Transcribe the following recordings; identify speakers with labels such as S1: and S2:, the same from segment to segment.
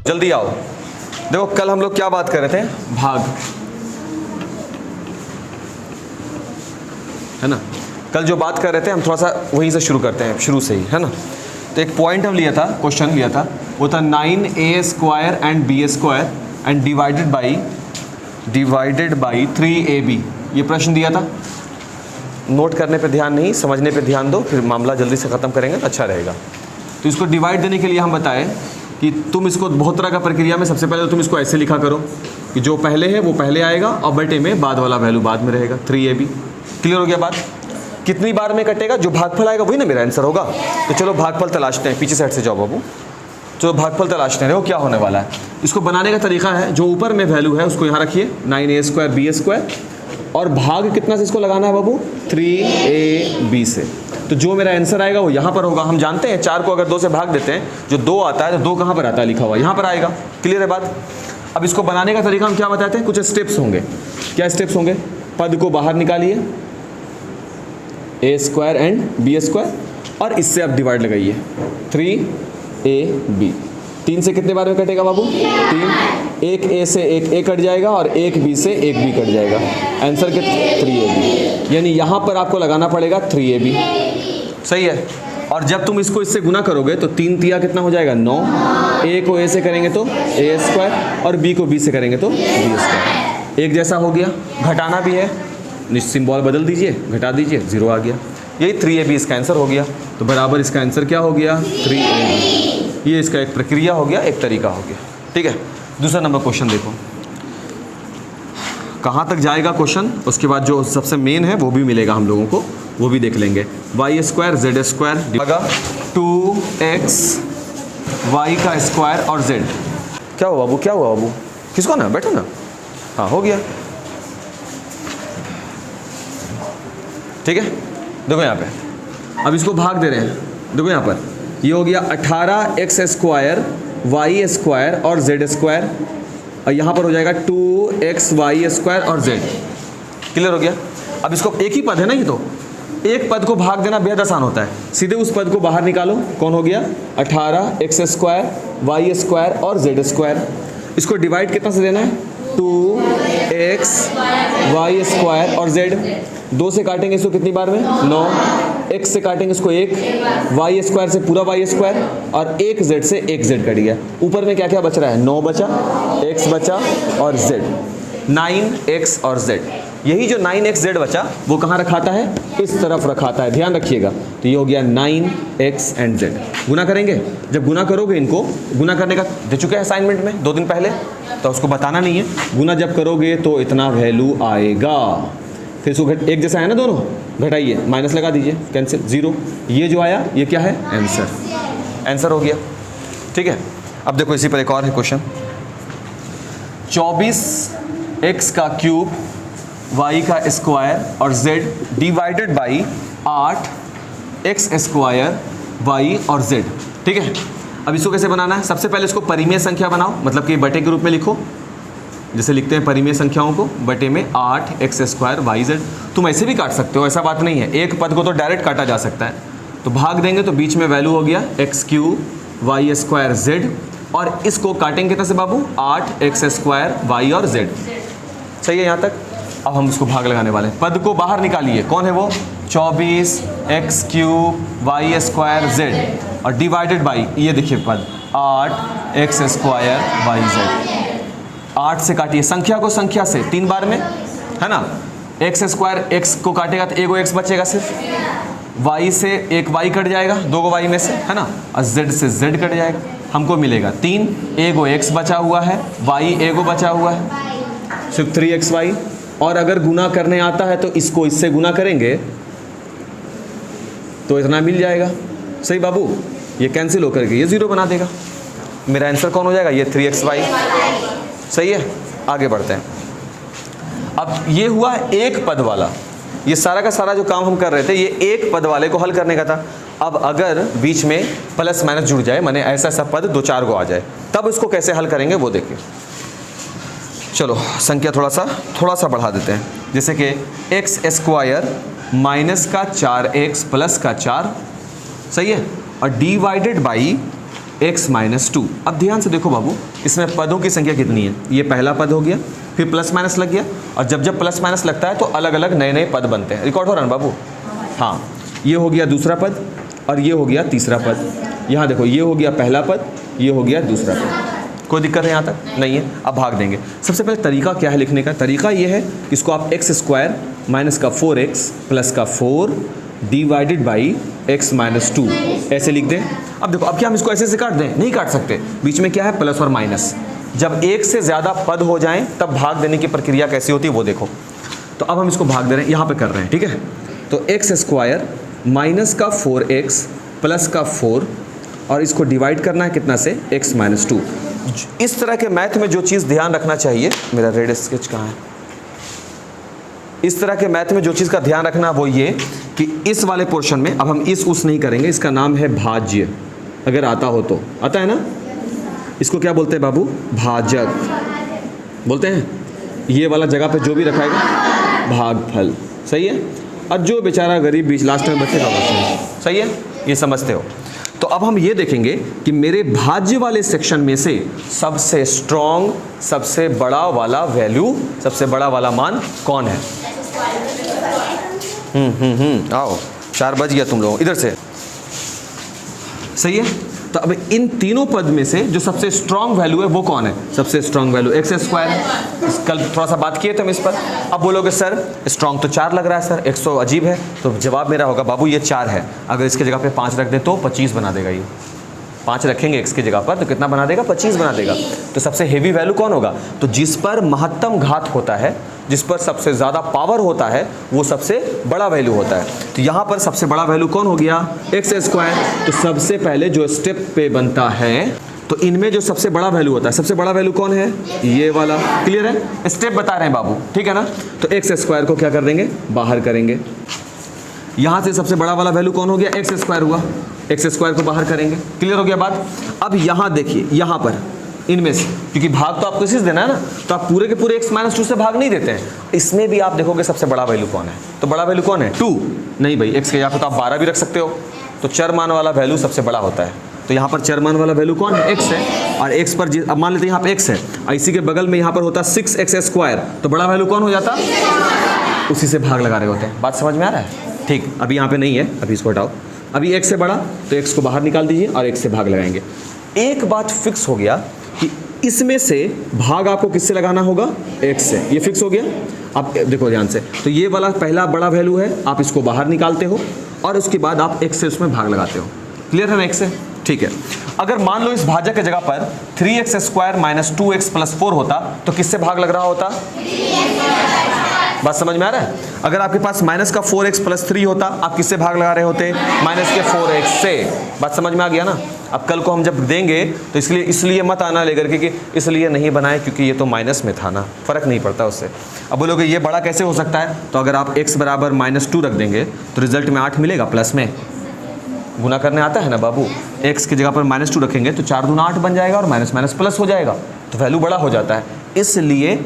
S1: जल्दी आओ। देखो कल हम लोग क्या बात कर रहे थे, भाग, है ना। कल जो बात कर रहे थे हम थोड़ा सा वहीं से शुरू करते हैं, शुरू से ही, है ना। तो एक पॉइंट हम लिया था, क्वेश्चन लिया था, वो था 9a² and b² and divided by 3ab। ये प्रश्न दिया था। नोट करने पे ध्यान नहीं, समझने पे ध्यान दो, फिर मामला जल्दी से ख़त्म करेंगे तो अच्छा रहेगा। तो इसको डिवाइड देने के लिए हम बताएं कि तुम इसको बहुत तरह का प्रक्रिया में, सबसे पहले तो तुम इसको ऐसे लिखा करो कि जो पहले है वो पहले आएगा और बटे में बाद वाला वैल्यू बाद में रहेगा, 3ab। क्लियर हो गया बात। कितनी बार में कटेगा, जो भागफल आएगा वही ना मेरा आंसर होगा। तो चलो भागफल तलाशते हैं, पीछे साइड से जाओ बाबू। चलो भागफल तलाशते हैं, देखो क्या होने वाला है। इसको बनाने का तरीका है, जो ऊपर में वैल्यू है उसको यहाँ रखिए 9a² b², और भाग कितना से इसको लगाना है बाबू, 3ab से। तो जो मेरा आंसर आएगा वो यहाँ पर होगा। हम जानते हैं 4 को अगर 2 से भाग देते हैं, जो 2 आता है तो 2 कहाँ पर आता है लिखा हुआ, यहाँ पर आएगा। क्लियर है बात। अब इसको बनाने का तरीका हम क्या बताते हैं, कुछ स्टेप्स होंगे। क्या स्टेप्स होंगे, पद को बाहर निकालिए a² एंड b², और इससे आप डिवाइड लगाइए 3ab। 3 से कितने बार में कटेगा बाबू, 3। एक a से एक a कट जाएगा और एक b से एक b कट जाएगा। आंसर के 3ab, यानी यहाँ पर आपको लगाना पड़ेगा 3ab। सही है। और जब तुम इसको इससे गुना करोगे तो 3 तिया कितना हो जाएगा, 9। a को a से करेंगे तो a² और b को b से करेंगे तो b²। एक जैसा हो गया। घटाना भी है, सिंबल बदल दीजिए, घटा दीजिए, 0 आ गया। यही 3ab इसका आंसर हो गया। तो बराबर इसका आंसर क्या हो गया, 3ab। ये इसका एक प्रक्रिया हो गया, एक तरीका हो गया। ठीक है। दूसरा नंबर क्वेश्चन देखो, कहाँ तक जाएगा क्वेश्चन, उसके बाद जो सबसे मेन है वो भी मिलेगा हम लोगों को, वो भी देख लेंगे। y² z² 2x y² और z। क्या हुआ बाबू, क्या हुआ बाबू, किसको ना, बैठो ना। हाँ हो गया। ठीक है। देखो यहाँ पे, अब इसको भाग दे रहे हैं। देखो यहाँ पर ये हो गया 18x² y² और z², और यहाँ पर हो जाएगा 2x y² और z। क्लियर हो गया। अब इसको एक ही पद है ना, ये तो एक पद को भाग देना बेहद आसान होता है। सीधे उस पद को बाहर निकालो, कौन हो गया, 18x² y² और z²। इसको डिवाइड कितना से देना है, 2x y² और z। 2 से काटेंगे इसको कितनी बार में, 9। x से काटेंगे इसको 1, y² से पूरा y², और 1 z से 1 z कट गया। ऊपर में क्या क्या बच रहा है, 9 बचा, x बचा और z, 9x और z। यही जो 9x z बचा वो कहाँ रखाता है, इस तरफ रखाता है, ध्यान रखिएगा। तो ये हो गया 9x एंड z। गुना करेंगे, जब गुना करोगे, इनको गुना करने का दे चुके हैं असाइनमेंट में 2 दिन पहले, तो उसको बताना नहीं है। गुना जब करोगे तो इतना वैल्यू आएगा। फिर इसको एक जैसा है ना दोनों, घटाइए, माइनस लगा दीजिए, कैंसिल, 0। ये जो आया ये क्या है, आंसर। आंसर हो गया। ठीक है। अब देखो इसी पर एक और है क्वेश्चन, 24x का क्यूब y का स्क्वायर और z divided by 8x² y और z। ठीक है। अब इसको कैसे बनाना है, सबसे पहले इसको परिमेय संख्या बनाओ, मतलब कि बटे के रूप में लिखो, जैसे लिखते हैं परिमेय संख्याओं को, बटे में 8x² yz। तुम ऐसे भी काट सकते हो, ऐसा बात नहीं है, एक पद को तो डायरेक्ट काटा जा सकता है। तो भाग देंगे तो बीच में वैल्यू हो गया x³ y² z, और इसको काटेंगे कितना से बाबू, 8x² y और z। सही है यहाँ तक। अब हम उसको भाग लगाने वाले हैं। पद को बाहर निकालिए, कौन है वो, 24x³ y² z, और डिवाइडेड बाई, ये देखिए पद 8x² yz। 8 से काटिए, संख्या को संख्या से 3 बार में, है ना। x² x को काटेगा तो एगो x बचेगा सिर्फ, y से एक y कट जाएगा, 2 गो y में से, है ना, और z से z कट जाएगा। हमको मिलेगा 3, एगो x बचा हुआ है, y एगो बचा हुआ है, सिर्फ 3xy। और अगर गुना करने आता है तो इसको इससे गुना करेंगे तो इतना मिल जाएगा। सही बाबू। ये कैंसिल होकर के ये 0 बना देगा। मेरा आंसर कौन हो जाएगा, ये 3xy। सही है। आगे बढ़ते हैं। अब ये हुआ एक पद वाला, ये सारा का सारा जो काम हम कर रहे थे ये एक पद वाले को हल करने का था। अब अगर बीच में प्लस माइनस जुड़ जाए, माने ऐसा ऐसा पद 2-4 गो आ जाए, तब इसको कैसे हल करेंगे वो देखिए। चलो संख्या थोड़ा सा बढ़ा देते हैं, जैसे कि x² माइनस का 4x प्लस का 4, सही है, और डिवाइडेड बाई x माइनस 2। अब ध्यान से देखो बाबू, इसमें पदों की संख्या कितनी है, ये पहला पद हो गया, फिर प्लस माइनस लग गया, और जब जब प्लस माइनस लगता है तो अलग अलग नए नए पद बनते हैं। रिकॉर्ड हो रहा है बाबू? हाँ, ये हो गया दूसरा पद और ये हो गया तीसरा पद। यहाँ देखो, ये हो गया पहला पद, ये हो गया दूसरा पद। कोई दिक्कत है यहाँ तक? नहीं है। अब भाग देंगे। सबसे पहले तरीका क्या है लिखने का? तरीका ये है, इसको आप एक्स स्क्वायर माइनस का 4x प्लस का 4 डिवाइडेड बाई x माइनस 2 ऐसे लिख दें। अब देखो, अब क्या हम इसको ऐसे से काट दें? नहीं काट सकते, बीच में क्या है, प्लस और माइनस। जब एक से ज़्यादा पद हो जाएं तब भाग देने की प्रक्रिया कैसी होती है वो देखो। तो अब हम इसको भाग दे रहे हैं, यहाँ पे कर रहे हैं, ठीक है। तो एक्स स्क्वायर माइनस का 4x प्लस का 4 और इसको डिवाइड करना है कितना से, x माइनस 2। इस तरह के मैथ में जो चीज़ ध्यान रखना चाहिए, मेरा रेड स्केच कहाँ है, इस तरह के मैथ में जो चीज़ का ध्यान रखना वो ये कि इस वाले पोर्शन में अब हम इस उस नहीं करेंगे, इसका नाम है भाज्य। अगर आता हो तो, आता है ना, इसको क्या बोलते हैं बाबू, भाजक बोलते हैं। ये वाला जगह पे जो भी रखाएगा भागफल, सही है। और जो बेचारा गरीब बीच लास्ट में बचेगा बचेगा, सही है, ये समझते हो। तो अब हम ये देखेंगे कि मेरे भाज्य वाले सेक्शन में से सबसे स्ट्रॉन्ग, सबसे बड़ा वाला वैल्यू, सबसे बड़ा वाला मान कौन है। आओ, 4 बज गया तुम लोग, इधर से, सही है। तो अब इन तीनों पद में से जो सबसे स्ट्रॉन्ग वैल्यू है वो कौन है? सबसे स्ट्रॉन्ग वैल्यू एक्स स्क्वायर। कल थोड़ा सा बात किए थे हम इस पर। अब बोलोगे सर स्ट्रॉन्ग तो 4 लग रहा है सर, 100 अजीब है। तो जवाब मेरा होगा बाबू ये 4 है, अगर इसके जगह पे 5 रख दें तो 25 बना देगा। ये 5 रखेंगे x की जगह पर तो कितना बना देगा, 25 बना देगा। तो सबसे हेवी वैल्यू कौन होगा? तो जिस पर महत्तम घात होता है, जिस पर सबसे ज़्यादा पावर होता है, वो सबसे बड़ा वैल्यू होता है। तो यहाँ पर सबसे बड़ा वैल्यू कौन हो गया, एक्स स्क्वायर। तो सबसे पहले जो स्टेप पे बनता है, तो इनमें जो सबसे बड़ा वैल्यू होता है, सबसे बड़ा वैल्यू कौन है, ये वाला। क्लियर है? स्टेप बता रहे हैं बाबू, ठीक है ना। तो एक्स स्क्वायर को क्या कर देंगे, बाहर करेंगे। यहाँ से सबसे बड़ा वाला वैल्यू कौन हो गया, एक्स स्क्वायर हुआ, एक्स स्क्वायर को बाहर करेंगे। क्लियर हो गया बात। अब यहाँ देखिए, यहाँ पर इनमें से, क्योंकि भाग तो आपको इसी से देना है ना, तो आप पूरे के पूरे x माइनस 2 से भाग नहीं देते हैं। इसमें भी आप देखोगे सबसे बड़ा वैल्यू कौन है, तो बड़ा वैल्यू कौन है, 2। नहीं भाई, x के यहाँ पर तो आप 12 भी रख सकते हो। तो चर मान वाला वैल्यू सबसे बड़ा होता है। तो यहाँ पर चर मान वाला वैल्यू कौन है, x है। और x पर अब मान लेते हैं यहाँ पे x है, और इसी के बगल में यहाँ पर होता 6x स्क्वायर, तो बड़ा वैल्यू कौन हो जाता, उसी से भाग लगा रहे होते हैं। बात समझ में आ रहा है? ठीक, अभी यहाँ पे नहीं है, अभी इसको हटाओ। अभी x से बड़ा, तो x को बाहर निकाल दीजिए और x से भाग लगाएंगे। एक बात फिक्स हो गया कि इसमें से भाग आपको किससे लगाना होगा, x से। ये फिक्स हो गया। अब देखो ध्यान से, तो ये वाला पहला बड़ा वैल्यू है, आप इसको बाहर निकालते हो और उसके बाद आप x से उसमें भाग लगाते हो। क्लियर है ना, x से? ठीक है। अगर मान लो इस भाजक की जगह पर 3x square minus 2x plus 4 होता, तो किससे भाग लग रहा होता, बात समझ में आ रहा है? अगर आपके पास माइनस का 4x प्लस 3 होता, आप किससे भाग लगा रहे होते, माइनस के 4x से। बात समझ में आ गया ना। अब कल को हम जब देंगे तो इसलिए मत आना लेकर के कि इसलिए नहीं बनाए क्योंकि ये तो माइनस में था ना, फ़र्क नहीं पड़ता उससे। अब बोलोगे ये बड़ा कैसे हो सकता है, तो अगर आप x बराबर -2 रख देंगे तो रिजल्ट में 8 मिलेगा, प्लस में गुना करने आता है ना बाबू। x की जगह पर -2 रखेंगे तो 4 दूना 8 बन जाएगा और माइनस माइनस प्लस हो जाएगा, तो वैल्यू बड़ा हो जाता है। इसलिए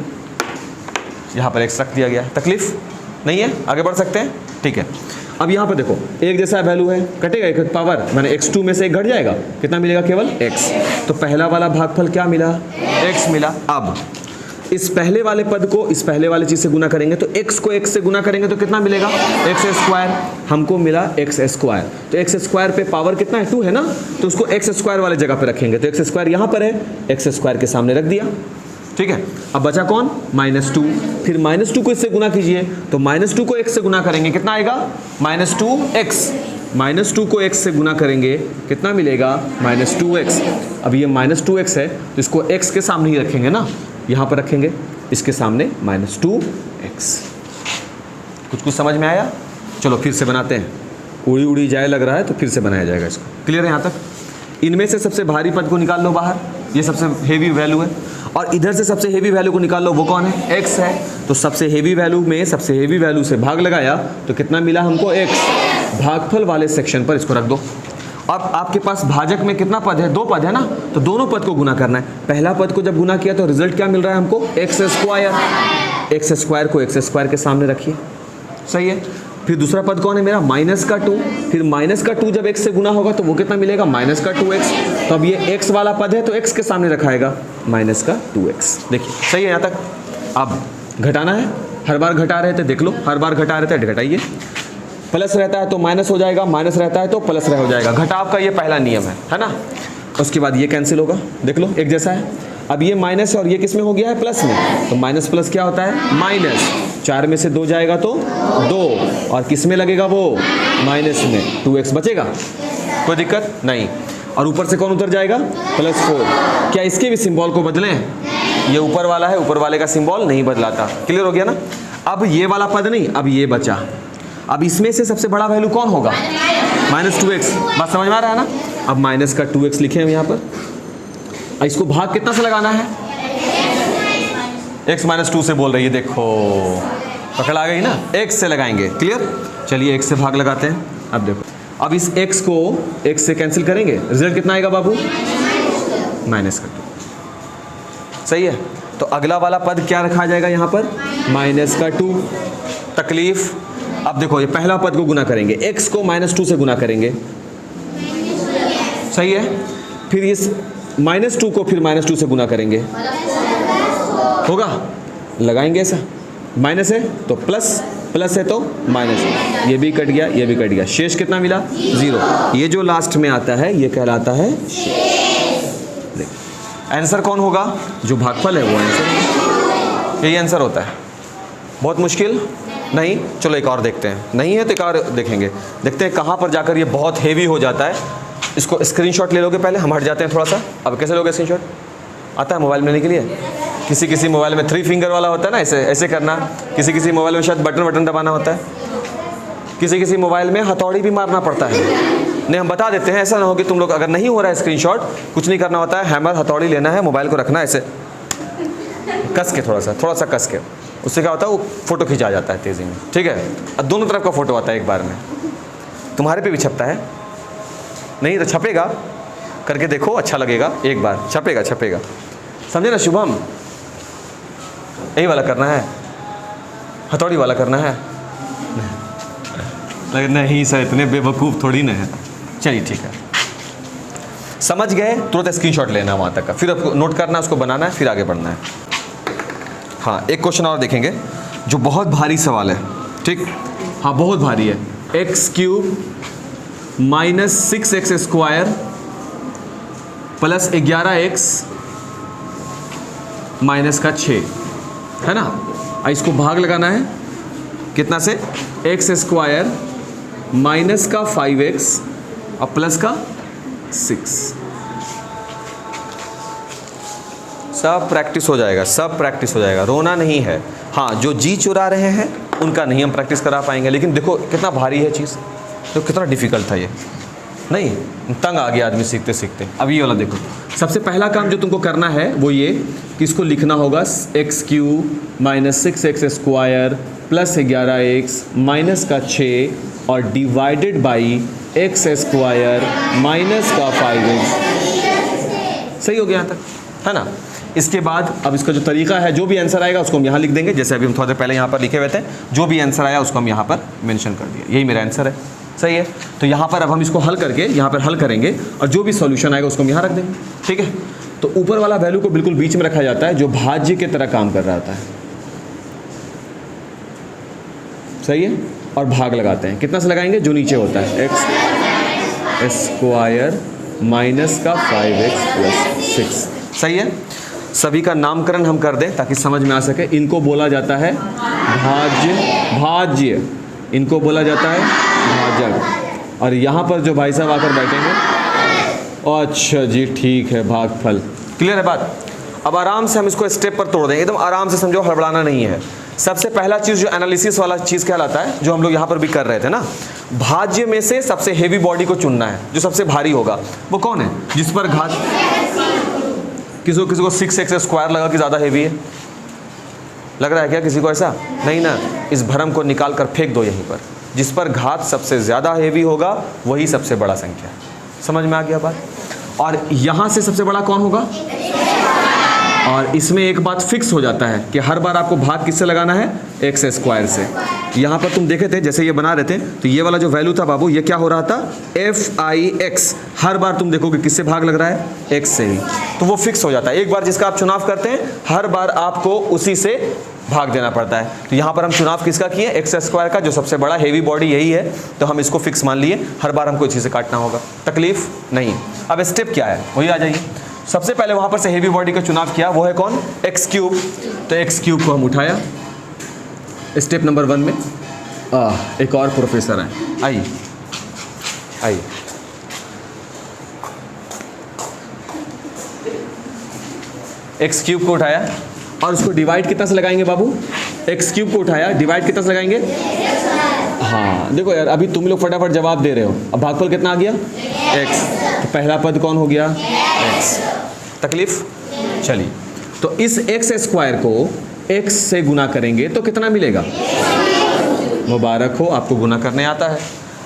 S1: यहाँ पर x रख दिया गया। तकलीफ नहीं है, आगे बढ़ सकते हैं, ठीक है। अब यहाँ पर देखो, एक जैसा वैल्यू है, कटेगा एक पावर, मैंने x2 में से एक घट जाएगा, कितना मिलेगा, केवल x। तो पहला वाला भागफल क्या मिला, x मिला। अब इस पहले वाले पद को इस पहले वाले चीज़ से गुना करेंगे, तो x को x से गुना करेंगे तो कितना मिलेगा, x स्क्वायर। हमको मिला x स्क्वायर, तो x स्क्वायर पे पावर कितना है, 2 है ना, तो उसको x स्क्वायर वाले जगह पे रखेंगे। तो x स्क्वायर यहाँ पर है, x स्क्वायर के सामने रख दिया, ठीक है। अब बचा कौन, -2। फिर -2 को इससे गुना कीजिए, तो -2 को x से गुना करेंगे, कितना आएगा, -2x। -2 को x से गुना करेंगे, कितना मिलेगा, -2x। अब ये -2x है, तो इसको x के सामने ही रखेंगे ना, यहाँ पर रखेंगे, इसके सामने -2x। कुछ समझ में आया? चलो फिर से बनाते हैं। उड़ी उड़ी जाए लग रहा है, तो फिर से बनाया जाएगा इसको। क्लियर है यहाँ तक? इनमें से सबसे भारी पद को निकाल लो बाहर, ये सबसे हेवी वैल्यू है, और इधर से सबसे हेवी वैल्यू को निकाल लो, वो कौन है, x है। तो सबसे हेवी वैल्यू में सबसे हेवी वैल्यू से भाग लगाया, तो कितना मिला हमको, x। भागफल वाले सेक्शन पर इसको रख दो। अब आपके पास भाजक में कितना पद है, 2 पद है ना, तो दोनों पद को गुना करना है। पहला पद को जब गुना किया तो रिजल्ट क्या मिल रहा है हमको, x स्क्वायर। x स्क्वायर को x स्क्वायर के सामने रखिए, सही है। फिर दूसरा पद कौन है मेरा, माइनस का 2, फिर माइनस का 2 जब x से गुना होगा तो वो कितना मिलेगा, माइनस का 2x। तो अब ये x वाला पद है तो x के सामने रखाएगा माइनस का 2x। देखिए सही है यहाँ तक। अब घटाना है, हर बार घटा रहे थे, देख लो हर बार घटा रहे थे, घटाइए। प्लस रहता है तो माइनस हो जाएगा, माइनस रहता है तो प्लस हो जाएगा। घटाव का ये पहला नियम है ना। उसके बाद ये कैंसिल होगा, देख लो एक जैसा है। अब ये माइनस है और ये किस में हो गया है, प्लस में। तो माइनस प्लस क्या होता है, माइनस। 4 में से 2 जाएगा तो 2, और किस में लगेगा वो, माइनस में। 2x बचेगा, कोई दिक्कत नहीं। और ऊपर से कौन उतर जाएगा, +4। क्या इसके भी सिंबल को बदलें, ये ऊपर वाला है, ऊपर वाले का सिंबल नहीं बदलाता। क्लियर हो गया ना। अब ये वाला पद नहीं, अब ये बचा। अब इसमें से सबसे बड़ा वैल्यू कौन होगा, -2x। बात समझ में आ रहा है ना। अब माइनस का 2x लिखे हम यहाँ पर। इसको भाग कितना से लगाना है, x - 2 से बोल रही है, देखो पकड़ आ गई ना, x से लगाएंगे। क्लियर, चलिए x से भाग लगाते हैं। अब देखो, अब इस x को x से कैंसिल करेंगे, रिजल्ट कितना आएगा बाबू, -2। सही है। तो अगला वाला पद क्या रखा जाएगा यहाँ पर, -2। तकलीफ, अब देखो ये पहला पद को गुना करेंगे, x को -2 से गुना करेंगे। सही है। फिर इस -2 को फिर -2 से गुना करेंगे, होगा, लगाएंगे ऐसा। माइनस है तो प्लस, प्लस है तो माइनस, ये भी कट गया, ये भी कट गया। शेष कितना मिला, 0। ये जो लास्ट में आता है ये कहलाता है शेष। आंसर कौन होगा, जो भागफल है वो आंसर, यही आंसर होता है। बहुत मुश्किल नहीं, चलो एक और देखते हैं। नहीं है तो एक और देखेंगे, देखते हैं कहाँ पर जाकर ये बहुत हेवी हो जाता है। इसको स्क्रीनशॉट ले लोगे पहले, हम हट जाते हैं थोड़ा सा। अब कैसे लोगे स्क्रीनशॉट, आता है मोबाइल में लेने के लिए। किसी मोबाइल में 3 फिंगर वाला होता है ना, ऐसे ऐसे करना। किसी मोबाइल में शायद बटन दबाना होता है। किसी मोबाइल में हथौड़ी भी मारना पड़ता है। नहीं, हम बता देते हैं, ऐसा ना हो कि तुम लोग, अगर नहीं हो रहा है स्क्रीनशॉट, कुछ नहीं करना होता है, हैमर हथौड़ी लेना है, मोबाइल को रखना है ऐसे कस के, थोड़ा सा कस के। उससे क्या होता है, वो फोटो खिंचा जाता है तेज़ी में। ठीक है, अब दोनों तरफ का फोटो आता है एक बार में। तुम्हारे पे भी छपता है, नहीं तो छपेगा, करके देखो, अच्छा लगेगा। एक बार छपेगा। समझे ना शुभम, यही वाला करना है, हथौड़ी वाला करना है। नहीं सर, इतने बेवकूफ़ थोड़ी ना है। चलिए ठीक है, समझ गए। तुरंत स्क्रीनशॉट लेना वहाँ तक का, फिर आपको नोट करना है, उसको बनाना है, फिर आगे बढ़ना है। हाँ, एक क्वेश्चन और देखेंगे जो बहुत भारी सवाल है। ठीक, हाँ बहुत भारी है। x³ -6x² + 11x -6 है ना। इसको भाग लगाना है कितना से, x² -5x और प्लस का 6। सब प्रैक्टिस हो जाएगा, रोना नहीं है। हाँ, जो जी चुरा रहे हैं उनका नहीं हम प्रैक्टिस करा पाएंगे। लेकिन देखो कितना भारी है चीज़, तो कितना डिफिकल्ट था ये, नहीं तंग आ गया आदमी सीखते सीखते। अब ये वाला देखो, सबसे पहला काम जो तुमको करना है वो ये कि इसको लिखना होगा x³ -6x² + 11x -6 और डिवाइडेड बाई x² -5x। सही हो गया यहाँ तक, है ना। इसके बाद अब इसका जो तरीका है, जो भी आंसर आएगा उसको हम यहाँ लिख देंगे, जैसे अभी हम थोड़ी देर पहले यहाँ पर लिखे हुए थे। जो भी आंसर आया उसको हम यहाँ पर मेंशन कर दिया, यही मेरा आंसर है। सही है। तो यहाँ पर अब हम इसको हल करके यहाँ पर हल करेंगे और जो भी सॉल्यूशन आएगा उसको हम यहाँ रख देंगे। ठीक है। तो ऊपर वाला वैल्यू को बिल्कुल बीच में रखा जाता है, जो भाज्य की तरह काम कर रहा होता है। सही है। और भाग लगाते हैं, कितना से लगाएंगे, जो नीचे होता है, x² -5x + 6। सही है। सभी का नामकरण हम कर दें ताकि समझ में आ सके। इनको बोला जाता है भाज्य, इनको बोला जाता है भाजक। और यहाँ पर जो भाई साहब आकर बैठेंगे, अच्छा जी ठीक है, भागफल। क्लियर है बात। अब आराम से हम इसको स्टेप पर तोड़ देंगे, एकदम आराम से समझो, हड़बड़ाना नहीं है। सबसे पहला चीज़ जो एनालिसिस वाला चीज़ कहलाता है, जो हम लोग यहाँ पर भी कर रहे थे ना, भाज्य में से सबसे हेवी बॉडी को चुनना है, जो सबसे भारी होगा। वो कौन है, जिस पर घात, किसी को 6x² लगा कि ज़्यादा हेवी है, लग रहा है क्या किसी को ऐसा? नहीं ना। इस भरम को निकाल कर फेंक दो यहीं पर। जिस पर घात सबसे ज़्यादा हेवी होगा वही सबसे बड़ा संख्या है। समझ में आ गया बात। और यहाँ से सबसे बड़ा कौन होगा? और इसमें एक बात फिक्स हो जाता है कि हर बार आपको भाग किससे लगाना है, एक्स स्क्वायर से। यहाँ पर तुम देखे थे जैसे ये बना रहे थे तो ये वाला जो वैल्यू था बाबू ये क्या हो रहा था, एफ आई एक्स, हर बार तुम देखोगे किससे भाग लग रहा है, एक्स से ही, तो वो फिक्स हो जाता है। एक बार जिसका आप चुनाव करते हैं हर बार आपको उसी से भाग देना पड़ता है। तो यहाँ पर हम चुनाव किसका किए, एक्स स्क्वायर का, जो सबसे बड़ा हेवी बॉडी यही है, तो हम इसको फिक्स मान लिए, हर बार हमको इसी से काटना होगा, तकलीफ नहीं। अब स्टेप क्या है वही आ जाइए। सबसे पहले वहाँ पर से हेवी बॉडी का चुनाव किया, वो है कौन, एक्स क्यूब। तो एक्स क्यूब को हम उठाया स्टेप नंबर 1 में। एक और प्रोफेसर है, आइए आइए, एक्स क्यूब को उठाया और उसको डिवाइड कितना से लगाएंगे बाबू, एक्स क्यूब को उठाया, डिवाइड कितना से लगाएंगे, हाँ देखो यार अभी तुम लोग फटाफट जवाब दे रहे हो। अब भागफल कितना आ गया, एक्स, तो पहला पद कौन हो गया, एक्स, तकलीफ। चलिए तो इस एक्स स्क्वायर को एक्स से गुना करेंगे तो कितना मिलेगा, मुबारक हो आपको गुना करने आता है।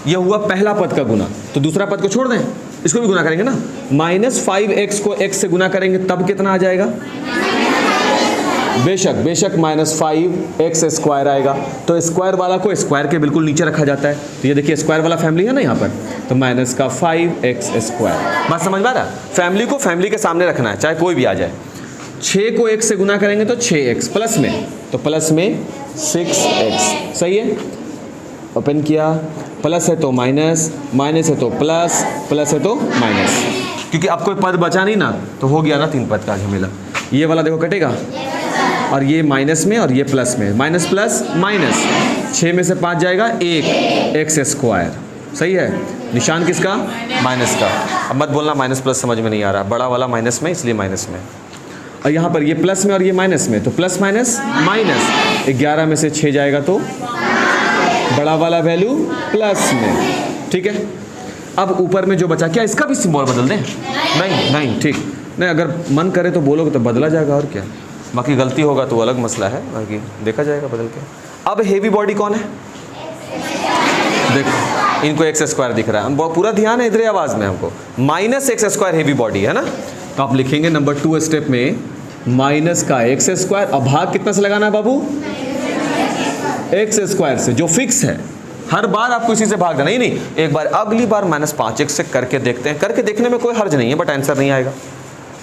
S1: यह हुआ पहला पद का गुना, तो दूसरा पद को छोड़ दें, इसको भी गुना करेंगे ना, -5x को x से गुना करेंगे तब कितना आ जाएगा, बेशक बेशक -5x स्क्वायर आएगा। तो स्क्वायर वाला को स्क्वायर के बिल्कुल नीचे रखा जाता है, तो ये देखिए स्क्वायर वाला फैमिली है ना यहाँ पर, तो -5x स्क्वायर। बात समझ में आ रहा है, फैमिली को फैमिली के सामने रखना है चाहे कोई भी आ जाए। 6 को 1 से गुना करेंगे तो 6x, प्लस में तो प्लस में 6x, सही है, ओपन किया, प्लस है तो माइनस, माइनस है तो प्लस, प्लस है तो माइनस, क्योंकि अब कोई पद बचा नहीं ना, तो हो गया ना 3 पद का झमेला। ये वाला देखो कटेगा, और ये माइनस में और ये प्लस में, माइनस प्लस माइनस, 6 में से 5 जाएगा 1, एक्स स्क्वायर, सही है, निशान किसका, माइनस का। अब मत बोलना माइनस प्लस समझ में नहीं आ रहा, बड़ा वाला माइनस में इसलिए माइनस में, और यहाँ पर ये प्लस में और ये माइनस में, तो प्लस माइनस माइनस, 11 में से 6 जाएगा तो बड़ा वाला वैल्यू प्लस में, ठीक है। अब ऊपर में जो बचा, क्या इसका भी सिंबल बदल दें, नहीं नहीं ठीक नहीं, अगर मन करे तो बोलोगे तो बदला जाएगा और क्या, बाकी गलती होगा तो अलग मसला है, बाकी देखा जाएगा बदल के। अब हेवी बॉडी कौन है, देखो इनको एक्स स्क्वायर दिख रहा है, पूरा ध्यान है इधर आवाज में हमको, -x स्क्वायर हेवी बॉडी है ना, तो आप लिखेंगे नंबर 2 स्टेप में माइनस का एक्स स्क्वायर, अब भाग कितना से लगाना है बाबू, एक्स स्क्वायर से, जो फिक्स है, हर बार आपको इसी से भाग देना, नहीं एक बार, अगली बार -5x से करके देखते हैं, करके देखने में कोई हर्ज नहीं है, बट आंसर नहीं आएगा,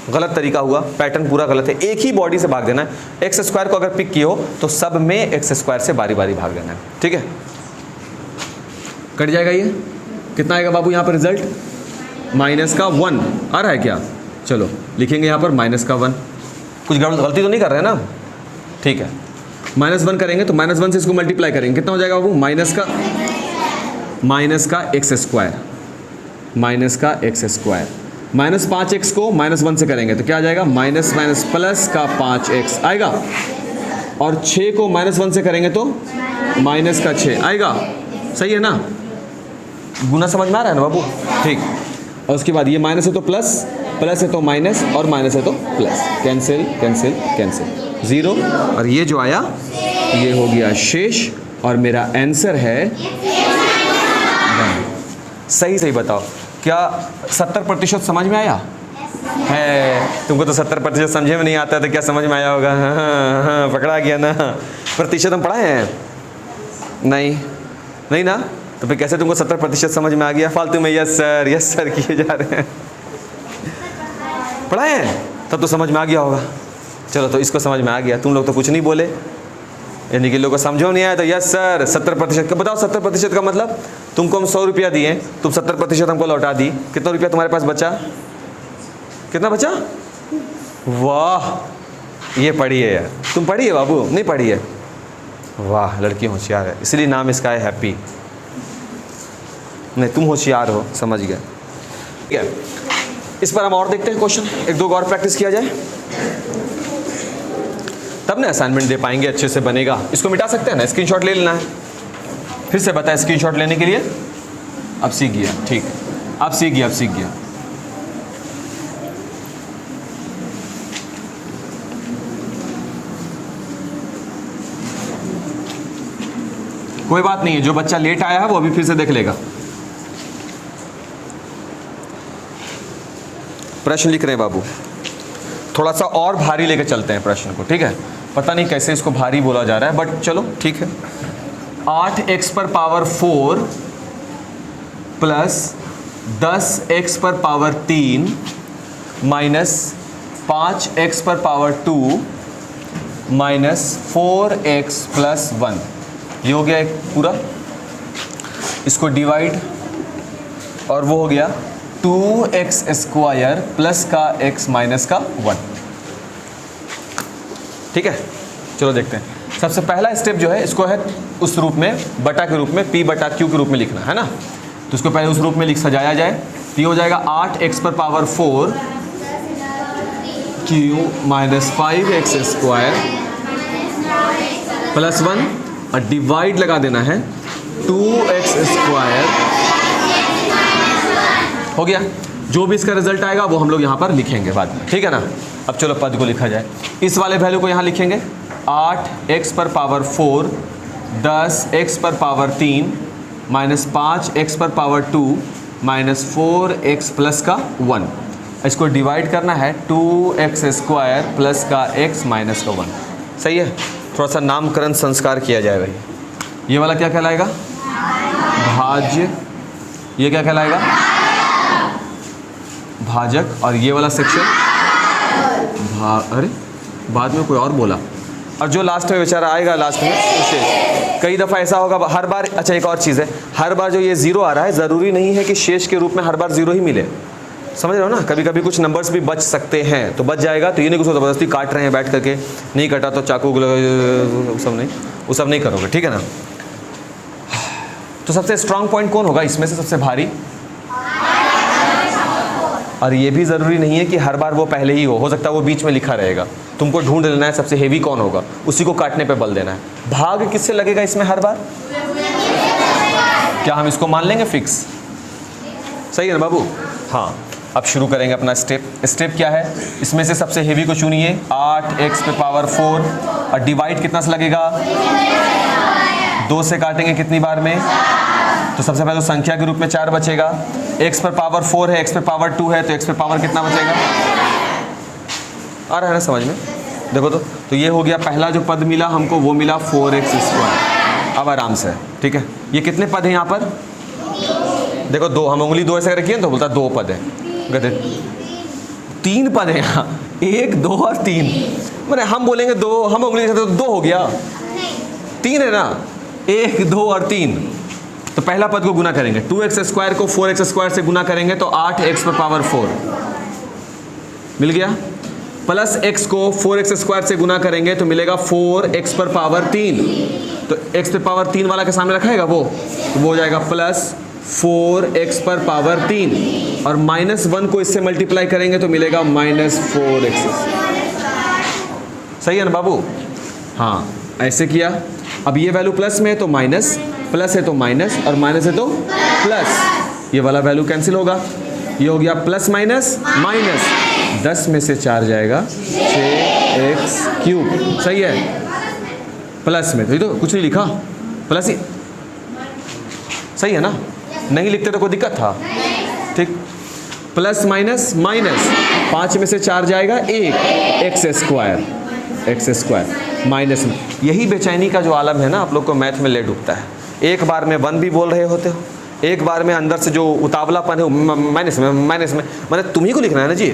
S1: गलत तरीका हुआ, पैटर्न पूरा गलत है। एक ही बॉडी से भाग देना है, एक्स स्क्वायर को अगर पिक किए हो तो सब में एक्स स्क्वायर से बारी बारी भाग देना है, ठीक है। कट जाएगा ये, कितना आएगा बाबू यहाँ पर रिजल्ट, -1 आ रहा है क्या, चलो लिखेंगे यहाँ पर -1, कुछ गलती तो नहीं कर रहे हैं ना, ठीक है। -1 करेंगे तो -1 से इसको मल्टीप्लाई करेंगे, कितना हो जाएगा बाबू, माइनस का एक्स स्क्वायर, -5x को -1 से करेंगे तो क्या आ जाएगा, माइनस माइनस प्लस का 5x आएगा, और 6 को -1 से करेंगे तो -6 आएगा, सही है ना, गुना समझ में आ रहा है ना बाबू, ठीक। और उसके बाद ये माइनस है तो प्लस, प्लस है तो माइनस, और माइनस है तो प्लस, कैंसिल कैंसिल कैंसिल, 0, और ये जो आया ये हो गया शेष, और मेरा आंसर है 1। सही सही बताओ, क्या 70% समझ में आया है, तुमको तो 70% समझे में नहीं आता तो क्या समझ में आया होगा, हाँ, पकड़ा गया ना, प्रतिशत हम पढ़ाए हैं, नहीं नहीं ना, तो फिर कैसे तुमको 70% समझ में आ गया, फालतू में यस सर किए जा रहे हैं, पढ़ाए हैं तब तो समझ में आ गया होगा। चलो तो इसको समझ में आ गया, तुम लोग तो कुछ नहीं बोले, यानी कि लोगों को समझो नहीं आया तो यस सर 70% का बताओ, 70% का मतलब तुमको हम 100 रुपया दिए, तुम 70% हमको लौटा दी, कितना रुपया तुम्हारे पास बचा, कितना बचा, वाह, ये पढ़ी है यार, तुम पढ़ी है बाबू, नहीं पढ़ी है, वाह लड़की होशियार है, इसलिए नाम इसका है हैप्पी, नहीं तुम होशियार हो, समझ गए, ठीक है। इस पर हम और देखते हैं क्वेश्चन, 1-2 और प्रैक्टिस किया जाए, तब ना असाइनमेंट दे पाएंगे, अच्छे से बनेगा। इसको मिटा सकते हैं ना, स्क्रीनशॉट ले लेना है, फिर से बताया स्क्रीनशॉट लेने के लिए, अब सीख गया, ठीक, अब सीख गया। कोई बात नहीं है, जो बच्चा लेट आया है वो अभी फिर से देख लेगा। प्रश्न लिख रहे हैं बाबू, थोड़ा सा और भारी लेके चलते हैं प्रश्न को, ठीक है। पता नहीं कैसे इसको भारी बोला जा रहा है, बट चलो ठीक है। 8x पर पावर 4 प्लस 10x पर पावर 3 माइनस 5x पर पावर 2 माइनस 4x प्लस 1, ये हो गया एक पूरा। इसको डिवाइड और वो हो गया 2x स्क्वायर प्लस का x माइनस का 1, ठीक है। चलो देखते हैं। सबसे पहला स्टेप जो है इसको है उस रूप में, बटा के रूप में, p बटा q के रूप में लिखना है ना। तो इसको पहले उस रूप में लिख सजाया जाए। तो ये हो जाएगा 8x पर power 4 q minus 5x square plus 1 और डिवाइड लगा देना है 2x स्क्वायर, हो गया। जो भी इसका रिजल्ट आएगा वो हम लोग यहाँ पर लिखेंगे बाद में, ठीक है ना। अब चलो पद को लिखा जाए। इस वाले वैल्यू को यहाँ लिखेंगे 8x पर पावर 4 10x पर पावर 3 माइनस 5x पर पावर 2 माइनस 4x प्लस का 1। इसको डिवाइड करना है 2x स्क्वायर प्लस का x माइनस का 1। सही है। थोड़ा सा नामकरण संस्कार किया जाए भाई। ये वाला क्या कहलाएगा? भाज्य। ये क्या कहलाएगा? भाजक। और ये वाला सेक्शन अरे बाद में कोई और बोला। और जो लास्ट में बेचारा आएगा लास्ट में शेष। कई दफ़ा ऐसा होगा हर बार। अच्छा एक और चीज़ है, हर बार जो ये ज़ीरो आ रहा है ज़रूरी नहीं है कि शेष के रूप में हर बार ज़ीरो ही मिले, समझ रहे हो ना। कभी कभी कुछ नंबर्स भी बच सकते हैं, तो बच जाएगा तो ये नहीं कुछ ज़बरदस्ती काट रहे हैं बैठ करके, नहीं कटा तो चाकू वो सब नहीं करोगे, ठीक है ना। तो सबसे स्ट्रांग पॉइंट कौन होगा इसमें से, सबसे भारी? और ये भी ज़रूरी नहीं है कि हर बार वो पहले ही हो सकता है वो बीच में लिखा रहेगा। तुमको ढूंढ लेना है सबसे हेवी कौन होगा, उसी को काटने पे बल देना है। भाग किससे लगेगा इसमें हर बार? क्या हम इसको मान लेंगे फिक्स? सही है ना बाबू? हाँ। अब शुरू करेंगे अपना स्टेप। स्टेप क्या है? इसमें से सबसे हेवी को चुनिए। 8x पे पावर 4 और डिवाइड कितना से लगेगा? 2 से काटेंगे कितनी बार में? तो सबसे पहले तो संख्या के रूप में 4 बचेगा। x पर पावर 4 है, x पर पावर 2 है, तो x पर पावर कितना बचेगा? आ रहा है ना समझ में? देखो तो ये हो गया पहला जो पद मिला हमको, वो मिला 4x स्क्वायर। अब आराम से, ठीक है। ये कितने पद हैं यहाँ पर? देखो 2, हम उंगली 2 ऐसे रखिए तो बोलता 2 पद है। गधे 3 पद है यहाँ, 1 2 और 3। मैंने हम बोलेंगे 2, हम उंगली से तो 2 हो गया, 3 है ना, 1 2 और 3। तो पहला पद को गुना करेंगे, 2x स्क्वायर को 4x स्क्वायर से गुना करेंगे तो 8x पर पावर 4 मिल गया। प्लस x को 4x स्क्वायर से गुना करेंगे तो मिलेगा 4x पर पावर 3। तो x पर पावर 3 वाला के सामने रखाएगा वो, तो वो हो जाएगा प्लस 4x पर पावर 3 और माइनस 1 को इससे मल्टीप्लाई करेंगे तो मिलेगा माइनस 4x। सही है ना बाबू? हाँ, ऐसे किया। अब ये वैल्यू प्लस में है तो माइनस, प्लस है तो माइनस और माइनस है तो प्लस, ये वाला वैल्यू कैंसिल होगा। ये हो गया प्लस माइनस माइनस, 10 में से 4 जाएगा 6x क्यूब। सही है। प्लस में तो ये तो कुछ नहीं लिखा, प्लस ही सही है ना। नहीं लिखते तो कोई दिक्कत था? ठीक। प्लस माइनस माइनस, 5 में से 4 जाएगा 1, x स्क्वायर माइनस में। यही बेचैनी का जो आलम है ना, आप लोग को मैथ में ले डूबता है। एक बार में 1 भी बोल रहे होते हो, एक बार में अंदर से जो उतावलापन है माइनस में मैंने तुम्ही को लिखना है ना जी।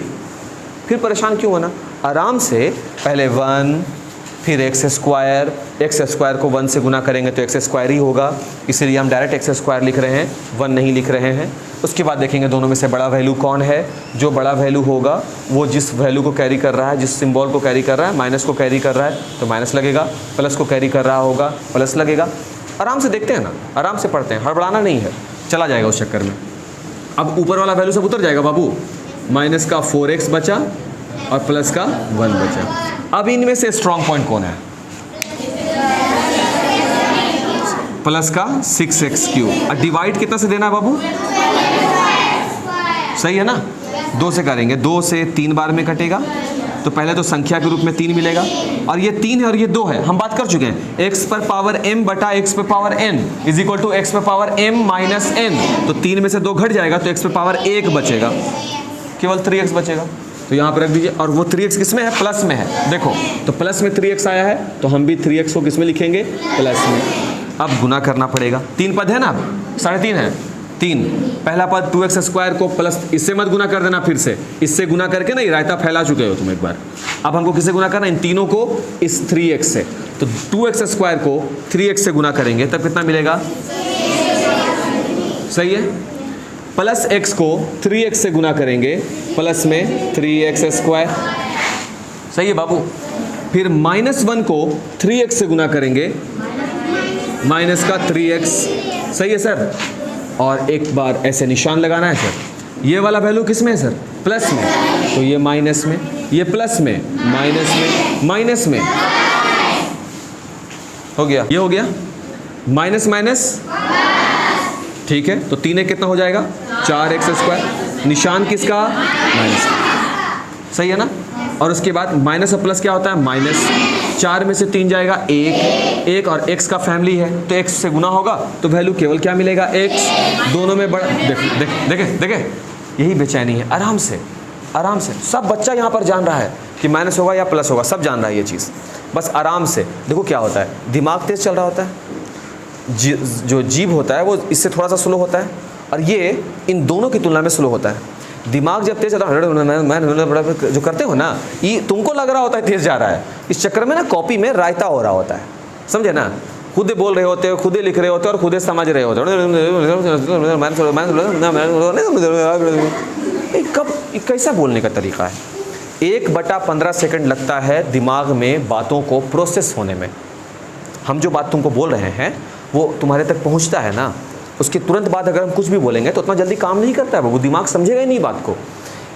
S1: फिर परेशान क्यों होना? आराम से पहले 1 फिर x स्क्वायर को 1 से गुना करेंगे तो x स्क्वायर ही होगा, इसीलिए हम डायरेक्ट x स्क्वायर लिख रहे हैं, 1 नहीं लिख रहे हैं। उसके बाद देखेंगे दोनों में से बड़ा वैल्यू कौन है। जो बड़ा वैल्यू होगा वो जिस वैल्यू को कैरी कर रहा है, जिस सिंबल को कैरी कर रहा है, माइनस को कैरी कर रहा है तो माइनस लगेगा, प्लस को कैरी कर रहा होगा प्लस लगेगा। आराम से देखते हैं ना, आराम से पढ़ते हैं, हड़बड़ाना नहीं है, चला जाएगा उस चक्कर में। अब ऊपर वाला वैल्यू सब उतर जाएगा बाबू। माइनस का 4x बचा और प्लस का 1 बचा। अब इनमें से स्ट्रॉन्ग पॉइंट कौन है? प्लस का 6x क्यूब। और डिवाइड कितना से देना है बाबू? सही है ना। 2 से करेंगे, 2 से 3 बार में कटेगा तो पहले तो संख्या के रूप में 3 मिलेगा और ये 3 है और ये 2 है, हम बात कर चुके हैं। x पर पावर m बटा x पर power n is equal to x पर पावर m माइनस n। तो 3 में से 2 घट जाएगा तो x पर पावर 1 बचेगा, केवल 3x बचेगा। तो यहाँ पर रख दीजिए। और वो 3x किस में है? प्लस में है। देखो तो प्लस में 3x आया है तो हम भी 3x को किस में लिखेंगे? प्लस में। अब गुना करना पड़ेगा। 3 पद है ना, अब 3.5 है। 3 पहला पद 2x² को प्लस, इससे मत गुना कर देना फिर से, इससे गुना करके ना ये रायता फैला चुके हो तुम एक बार। अब हमको किससे गुना करना? इन तीनों को इस 3x से। तो 2x² को 3x से गुना करेंगे तब कितना मिलेगा? सही है। प्लस x को 3x से गुना करेंगे प्लस में 3x²। सही है बाबू। फिर -1 को 3x से गुना करेंगे माइनस का 3x। सही है सर। और एक बार ऐसे निशान लगाना है सर। ये वाला वैल्यू किस में है सर? प्लस में, तो ये माइनस में, ये प्लस में, माइनस में, माइनस में हो गया। ये हो गया माइनस माइनस, ठीक है। तो 3 कितना हो जाएगा? 4x²। निशान किसका? माइनस। सही है ना। और उसके बाद माइनस और प्लस क्या होता है? माइनस। 4 में से 3 जाएगा 1 और x का फैमिली है तो x से गुना होगा तो वैल्यू केवल क्या मिलेगा? x। दोनों में बड़ा देखे यही बेचैनी है। आराम से आराम से सब बच्चा यहाँ पर जान रहा है कि माइनस होगा या प्लस होगा, सब जान रहा है ये चीज़। बस आराम से देखो क्या होता है, दिमाग तेज चल रहा होता है, जो जीभ होता है वो इससे थोड़ा सा स्लो होता है और ये इन दोनों की तुलना में स्लो होता है। दिमाग जब तेज चलता है जो करते हो ना, ये तुमको लग रहा होता है तेज जा रहा है, इस चक्कर में ना कॉपी में रायता हो रहा होता है। समझे ना। खुद बोल रहे होते हो, खुद लिख रहे होते हो और खुद समझ रहे होते हो। कब कैसा बोलने का तरीका है? 1/15 सेकंड लगता है दिमाग में बातों को प्रोसेस होने में। हम जो बात तुमको बोल रहे हैं वो तुम्हारे तक पहुंचता है ना, उसके तुरंत बाद अगर हम कुछ भी बोलेंगे तो उतना जल्दी काम नहीं करता है, वो दिमाग समझेगा ही नहीं बात को।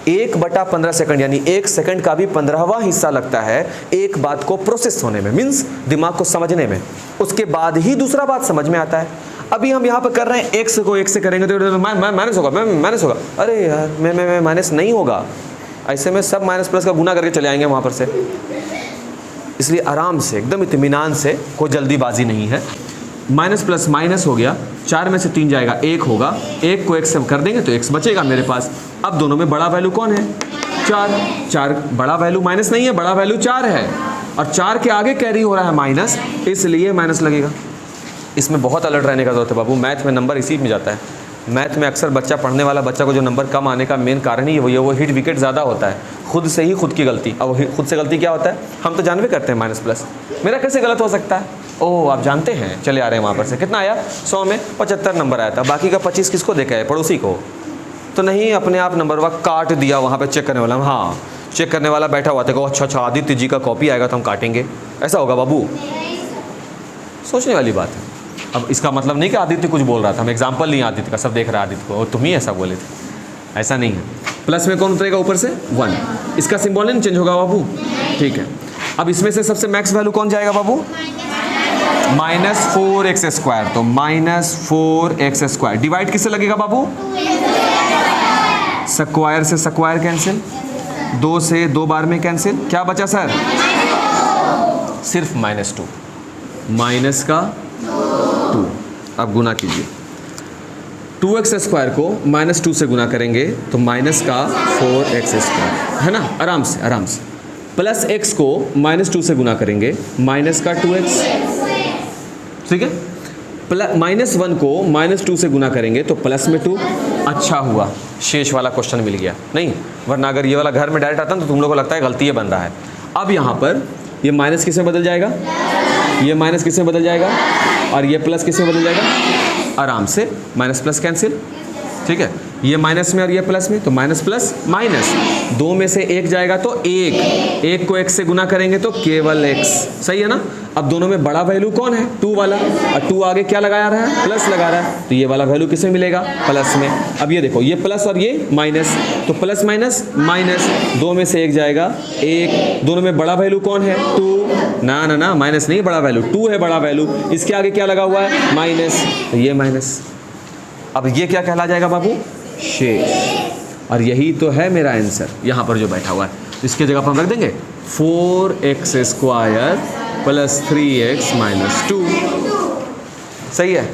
S1: 1/15 सेकंड यानी 1 सेकंड का भी 15वां हिस्सा लगता है एक बात को प्रोसेस होने में, मीन्स दिमाग को समझने में। उसके बाद ही दूसरा बात समझ में आता है। अभी हम यहाँ पर कर रहे हैं x को 1 से करेंगे तो माइनस होगा, माइनस होगा। अरे यार मैं माइनस नहीं होगा, ऐसे में सब माइनस प्लस का गुना करके चले आएंगे वहाँ पर से। इसलिए आराम से एकदम इत्मीनान से, कोई जल्दीबाजी नहीं है। माइनस प्लस माइनस हो गया, 4 में से 3 जाएगा 1 होगा, 1 को 1 से कर देंगे तो x बचेगा मेरे पास। अब दोनों में बड़ा वैल्यू कौन है? 4 बड़ा वैल्यू माइनस नहीं है, बड़ा वैल्यू 4 है और 4 के आगे कैरी हो रहा है माइनस, इसलिए माइनस लगेगा। इसमें बहुत अलर्ट रहने का जरूरत है बाबू, मैथ में नंबर इसी में जाता है। मैथ में अक्सर बच्चा पढ़ने वाला बच्चा को जो नंबर कम आने का मेन कारण ही वो हिट विकेट ज़्यादा होता है, खुद से ही खुद की गलती। अब खुद से गलती क्या होता है? हम तो जानवे करते हैं माइनस प्लस, मेरा कैसे गलत हो सकता है? ओह आप जानते हैं, चले आ रहे हैं वहाँ पर से। कितना आया? 100 में 75 नंबर आया था, बाकी का 25 किसको देखा है? पड़ोसी को। तो नहीं, अपने आप नंबर वह काट दिया वहाँ पर चेक करने वाला। हाँ, चेक करने वाला बैठा हुआ था कि अच्छा आदित्य जी का कॉपी आएगा तो हम काटेंगे, ऐसा होगा बाबू? सोचने वाली बात है। अब इसका मतलब नहीं कि आदित्य कुछ बोल रहा था, हम एग्जाम्पल नहीं आदित्य का, सब देख रहा है आदित्य को, और तुम ही ऐसा बोले थे, ऐसा नहीं है। प्लस में कौन उतरेगा ऊपर से? 1। इसका सिंबल नहीं चेंज होगा बाबू, ठीक है। अब इसमें से सबसे मैक्स वैल्यू कौन जाएगा बाबू? -4x²। तो -4x²। डिवाइड किससे लगेगा बाबू? स्क्वायर से स्क्वायर कैंसिल, 2 से 2 बार में कैंसिल, क्या बचा सर? सिर्फ -2, माइनस का 2। अब गुना कीजिए, 2x² को -2 से गुना करेंगे तो माइनस का 4x², है ना। आराम से आराम से। प्लस x को -2 से गुना करेंगे, माइनस का 2x, ठीक है। -1 को -2 से गुना करेंगे तो प्लस में 2। अच्छा हुआ शेष वाला क्वेश्चन मिल गया, नहीं वरना अगर ये वाला घर में डायरेक्ट आता ना तो तुम लोगों को लगता है गलती ये बन रहा है। अब यहाँ पर ये माइनस किस में बदल जाएगा? ये माइनस किस में बदल जाएगा? और ये प्लस किस में बदल जाएगा? आराम से माइनस प्लस कैंसिल, ठीक है। ये माइनस में और ये प्लस में, तो माइनस प्लस माइनस, 2 में से 1 जाएगा तो 1 को 1 से गुना करेंगे तो केवल x, सही है ना। अब दोनों में बड़ा वैल्यू कौन है? 2 वाला, और 2 आगे क्या लगा रहा है? प्लस लगा रहा है, तो ये वाला वैल्यू किसमें मिलेगा? प्लस में। अब ये देखो, ये प्लस और ये माइनस, तो प्लस माइनस माइनस, 2 में से 1 जाएगा 1, दोनों में बड़ा वैल्यू कौन है? 2। ना माइनस नहीं, बड़ा वैल्यू 2 है, बड़ा वैल्यू, इसके आगे क्या लगा हुआ है? माइनस, तो ये माइनस। अब ये क्या कहला जाएगा बाबू? शेष। और यही तो है मेरा आंसर यहाँ पर जो बैठा हुआ है। इसके जगह पर हम रख देंगे 4x² + 3x - 2। सही है।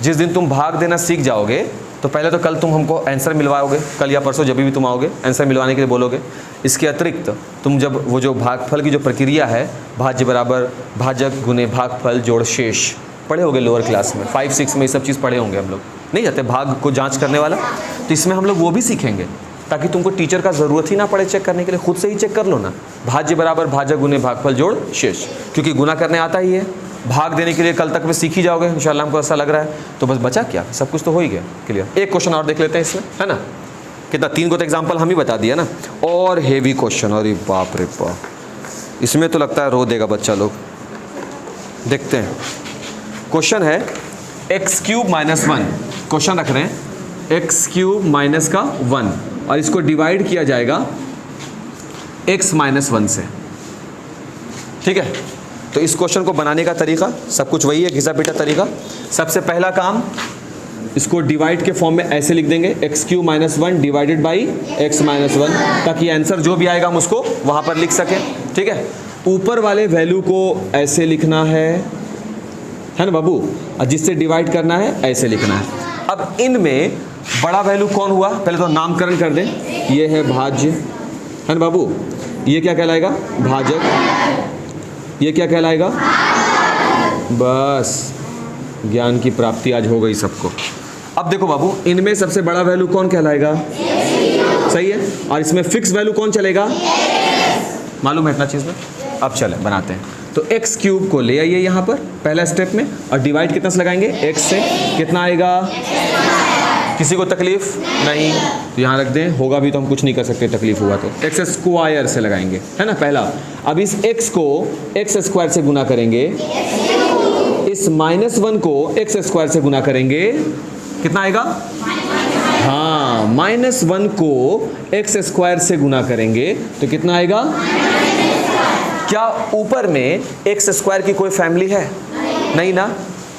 S1: जिस दिन तुम भाग देना सीख जाओगे तो पहले तो कल तुम हमको आंसर मिलवाओगे, कल या परसों जब भी तुम आओगे आंसर मिलवाने के लिए बोलोगे। इसके अतिरिक्त तुम जब वो जो भागफल की जो प्रक्रिया है, भाज्य बराबर भाजक गुने भागफल जोड़ शेष, पढ़े होंगे लोअर क्लास में 5-6 में ये सब चीज़ पढ़े होंगे हम लोग, नहीं जाते भाग को जांच करने वाला, तो इसमें हम लोग वो भी सीखेंगे ताकि तुमको टीचर का ज़रूरत ही ना पड़े चेक करने के लिए, खुद से ही चेक कर लो ना। भाज्य बराबर भाजक गुने भागफल जोड़ शेष, क्योंकि गुना करने आता ही है, भाग देने के लिए कल तक में सीख ही जाओगे इंशाल्लाह, हमको ऐसा लग रहा है। तो बस बचा क्या, सब कुछ तो हो ही गया क्लियर। एक क्वेश्चन और देख लेते हैं इसमें, है ना, कितना 3 को तो एग्जाम्पल हम ही बता दिया ना। और हेवी क्वेश्चन, अरे बाप रे बाप, इसमें तो लगता है रो देगा बच्चा लोग। देखते हैं, क्वेश्चन है x³ - 1, क्वेश्चन रख रहे हैं x³ - 1 और इसको डिवाइड किया जाएगा x - 1 से, ठीक है। तो इस क्वेश्चन को बनाने का तरीका सब कुछ वही है, घिसा पीटा तरीका। सबसे पहला काम, इसको डिवाइड के फॉर्म में ऐसे लिख देंगे x³ - 1 डिवाइडेड बाई x - 1, ताकि आंसर जो भी आएगा हम उसको वहाँ पर लिख सकें, ठीक है। ऊपर वाले वैल्यू को ऐसे लिखना है ना बाबू, और जिससे डिवाइड करना है ऐसे लिखना है। अब इनमें बड़ा वैल्यू कौन हुआ, पहले तो नामकरण कर दें। ये है भाज्य, है ना बाबू, ये क्या कहलाएगा भाजक, ये क्या कहलाएगा, बस ज्ञान की प्राप्ति आज हो गई सबको। अब देखो बाबू, इनमें सबसे बड़ा वैल्यू कौन कहलाएगा, सही है, और इसमें फिक्स वैल्यू कौन चलेगा, मालूम है इतना चीज़ में। अब चले बनाते हैं, तो x³ को ले आइए यहाँ पर पहला स्टेप में, और डिवाइड कितना से लगाएंगे, x से, कितना आएगा, किसी को तकलीफ नहीं, तो यहाँ रख दें, होगा भी तो हम कुछ नहीं कर सकते, तकलीफ हुआ तो x² से लगाएंगे, है ना पहला। अब इस x को x² से गुना करेंगे, इस -1 को x² से गुना करेंगे, कितना आएगा, हाँ -1 को x² से गुना करेंगे तो कितना आएगा। क्या ऊपर में x² की कोई फैमिली है, नहीं ना,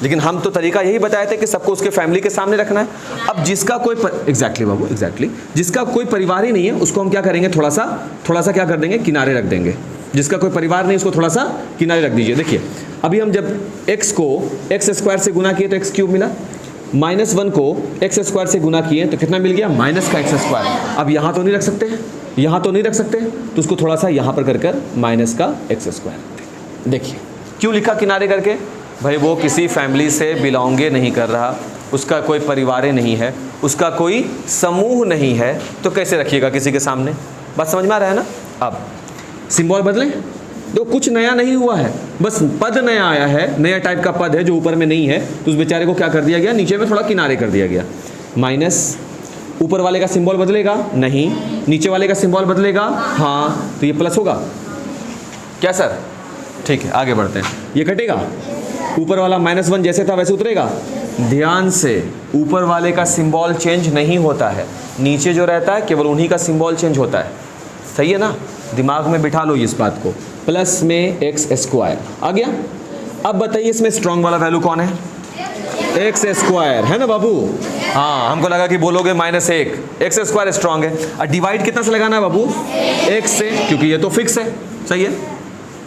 S1: लेकिन हम तो तरीका यही बताए थे कि सबको उसके फैमिली के सामने रखना है। अब जिसका कोई एग्जैक्टली बाबू एग्जैक्टली, जिसका कोई परिवार ही नहीं है उसको हम क्या करेंगे, थोड़ा सा क्या कर देंगे, किनारे रख देंगे। जिसका कोई परिवार नहीं उसको थोड़ा सा किनारे रख दीजिए। देखिए अभी हम जब x को x² से गुना किए तो x³ मिला, -1 को x² से गुना किए तो कितना मिल गया, माइनस का x²। अब यहाँ तो नहीं रख सकते, यहाँ तो नहीं रख सकते, तो उसको थोड़ा सा यहाँ पर कर माइनस का x²। देखिए क्यों लिखा किनारे करके, भाई वो किसी फैमिली से बिलोंग नहीं कर रहा, उसका कोई परिवार नहीं है, उसका कोई समूह नहीं है, तो कैसे रखिएगा किसी के सामने, बात समझ में आ रहा है ना। अब सिंबल बदलें, तो कुछ नया नहीं हुआ है, बस पद नया आया है, नया टाइप का पद है जो ऊपर में नहीं है, तो उस बेचारे को क्या कर दिया गया, नीचे में थोड़ा किनारे कर दिया गया। माइनस, ऊपर वाले का सिंबल बदलेगा नहीं, नीचे वाले का सिंबल बदलेगा हाँ, तो ये प्लस होगा क्या सर, ठीक है आगे बढ़ते हैं। ये कटेगा, ऊपर वाला -1 जैसे था वैसे उतरेगा। ध्यान से, ऊपर वाले का सिंबल चेंज नहीं होता है, नीचे जो रहता है केवल उन्हीं का सिंबल चेंज होता है, सही है ना, दिमाग में बिठा लो इस बात को। प्लस में x² आ गया। अब बताइए इसमें स्ट्रॉन्ग वाला वैल्यू कौन है, x² है ना बाबू, हाँ हमको लगा कि बोलोगे -1, x² स्ट्रॉन्ग है। और डिवाइड कितना से लगाना है बाबू, x से, क्योंकि ये तो फिक्स है, सही है,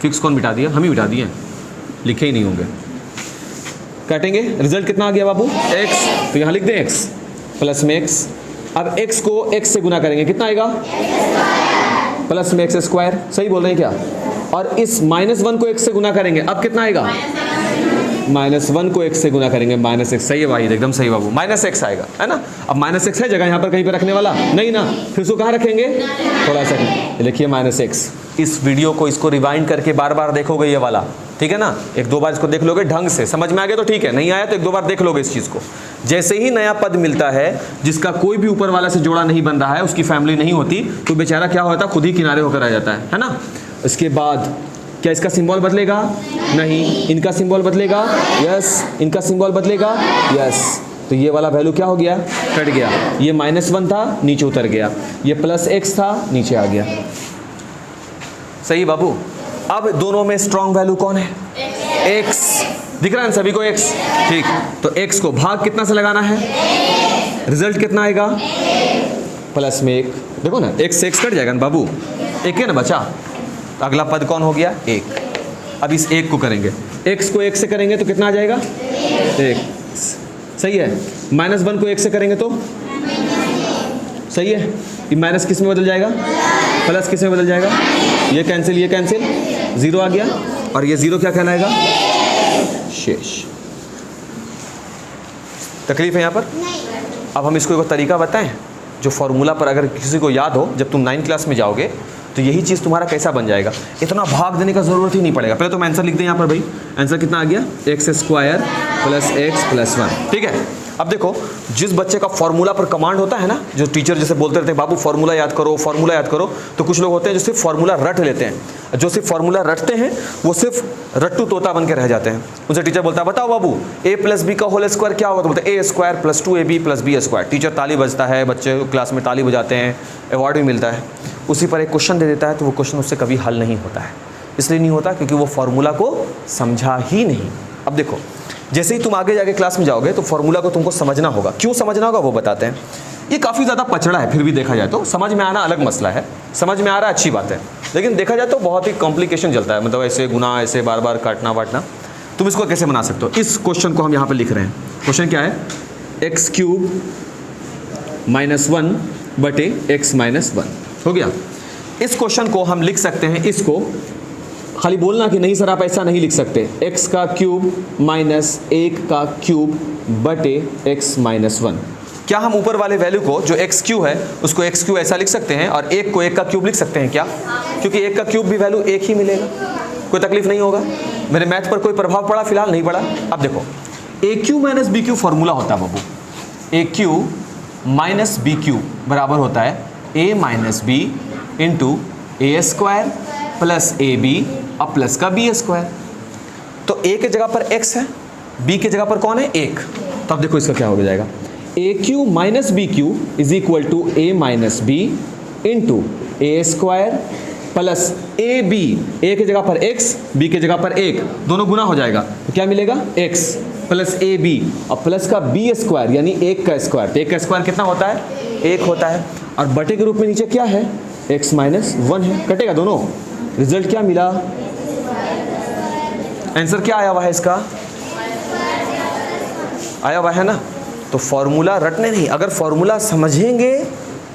S1: फिक्स कौन बिठा दिया, हम ही बिठा दिए, लिखे ही नहीं होंगे। काटेंगे, रिजल्ट कितना आ गया बाबू, x, तो यहाँ लिख दें x प्लस में x। अब x को x से गुना करेंगे, कितना आएगा, प्लस में x², सही बोल रहे हैं क्या। और इस -1 को x से गुना करेंगे, अब कितना आएगा, -1 को x से गुना करेंगे, -x, सही है भाई एकदम सही बाबू, -x आएगा, है ना। अब -x है जगह यहाँ पर कहीं पे रखने वाला नहीं ना, फिर उसको कहाँ रखेंगे, थोड़ा सा लिखिए -x। इस वीडियो को इसको रिवाइंड करके बार बार देखोगे ये वाला, ठीक है ना, 1-2 बार इसको देख लोगे, ढंग से समझ में आ गया तो ठीक है, नहीं आया तो 1-2 बार देख लोगे इस चीज़ को। जैसे ही नया पद मिलता है जिसका कोई भी ऊपर वाला से जोड़ा नहीं बन रहा है, उसकी फैमिली नहीं होती, तो बेचारा क्या होता है, खुद ही किनारे होकर आ जाता है ना। इसके बाद क्या इसका सिंबल बदलेगा, नहीं, इनका सिंबल बदलेगा, यस, इनका सिंबल बदलेगा, यस, तो ये वाला वैल्यू क्या हो गया, कट गया। ये -1 था, नीचे उतर गया, ये +x था, नीचे आ गया, सही बाबू। अब दोनों में स्ट्रॉन्ग वैल्यू कौन है, x, दिख रहा है सभी को x, ठीक, तो x को भाग कितना से लगाना है, रिजल्ट कितना आएगा, प्लस में 1, देखो ना x से x कट जाएगा ना बाबू, 1 है ना बचा, तो अगला पद कौन हो गया, 1। अब इस 1 को करेंगे, x को 1 से करेंगे तो कितना आ जाएगा, 1, सही है। -1 को 1 से करेंगे तो सही है। ये माइनस किस में बदल जाएगा, प्लस किस में बदल जाएगा, ये कैंसिल 0 आ गया, और ये 0 क्या कहलाएगा, शेष। तकलीफ है यहाँ पर? अब हम इसको एक तरीका बताएं जो फॉर्मूला पर अगर किसी को याद हो, जब तुम 9th क्लास में जाओगे तो यही चीज़ तुम्हारा कैसा बन जाएगा, इतना भाग देने का ज़रूरत ही नहीं पड़ेगा। पहले तो हम आंसर लिख दें यहाँ पर भाई, आंसर कितना आ गया, x² + x + 1। ठीक है। अब देखो, जिस बच्चे का फॉर्मूला पर कमांड होता है ना, जो टीचर जैसे बोलते रहते हैं बाबू फॉर्मूला याद करो, फॉर्मूला याद करो, तो कुछ लोग होते हैं जो सिर्फ फॉर्मूला रट लेते हैं। जो सिर्फ फॉर्मूला रटते हैं वो सिर्फ रट्टू तोता बन के रह जाते हैं। उनसे टीचर बोलता है बताओ बाबू a + b का होल स्क्वायर क्या होगा, तो बोलते हैं a² + 2ab + b²। टीचर ताली बजता है, बच्चे क्लास में ताली बजाते हैं, अवार्ड भी मिलता है। उसी पर एक क्वेश्चन दे देता है तो वो क्वेश्चन उससे कभी हल नहीं होता है। इसलिए नहीं होता क्योंकि वो फॉर्मूला को समझा ही नहीं। अब देखो, जैसे ही तुम आगे जाके क्लास में जाओगे तो फॉर्मूला को तुमको समझना होगा। क्यों समझना होगा वो बताते हैं। ये काफ़ी ज़्यादा पचड़ा है, फिर भी देखा जाए तो समझ में आना अलग मसला है, समझ में आ रहा है अच्छी बात है, लेकिन देखा जाए तो बहुत ही कॉम्प्लिकेशन चलता है। मतलब ऐसे गुना, ऐसे बार बार काटना वाटना। तुम इसको कैसे बना सकते हो, इस क्वेश्चन को हम यहाँ पर लिख रहे हैं। क्वेश्चन क्या है, x³ - 1 बटे x - 1 हो गया। इस क्वेश्चन को हम लिख सकते हैं, इसको खाली बोलना कि नहीं सर आप ऐसा नहीं लिख सकते, x³ - 1 का क्यूब बटे x - 1। क्या हम ऊपर वाले वैल्यू को जो xq है उसको xq ऐसा लिख सकते हैं और 1 को 1 का क्यूब लिख सकते हैं क्या? क्योंकि 1 का क्यूब भी वैल्यू 1 ही मिलेगा, कोई तकलीफ नहीं होगा। मेरे मैथ पर कोई प्रभाव पड़ा? फिलहाल नहीं पड़ा। अब देखो, aq - bq फॉर्मूला होता है बाबू, aq - bq बराबर होता है a - b into a² + ab और प्लस का b²। तो a के जगह पर x है, b के जगह पर कौन है, 1। तो अब देखो इसका क्या हो जाएगा, aq - bq = a - b into a² plus ab, a के जगह पर x, b के जगह पर 1, दोनों गुना हो जाएगा तो क्या मिलेगा, x प्लस ab और प्लस का b² यानी 1 का स्क्वायर। तो 1 का स्क्वायर कितना होता है, 1 होता है। और बटे के रूप में नीचे क्या है, x - 1 है, कटेगा दोनों। रिजल्ट क्या मिला, आंसर क्या आया हुआ है इसका, आया हुआ है ना। तो फॉर्मूला रटने नहीं, अगर फॉर्मूला समझेंगे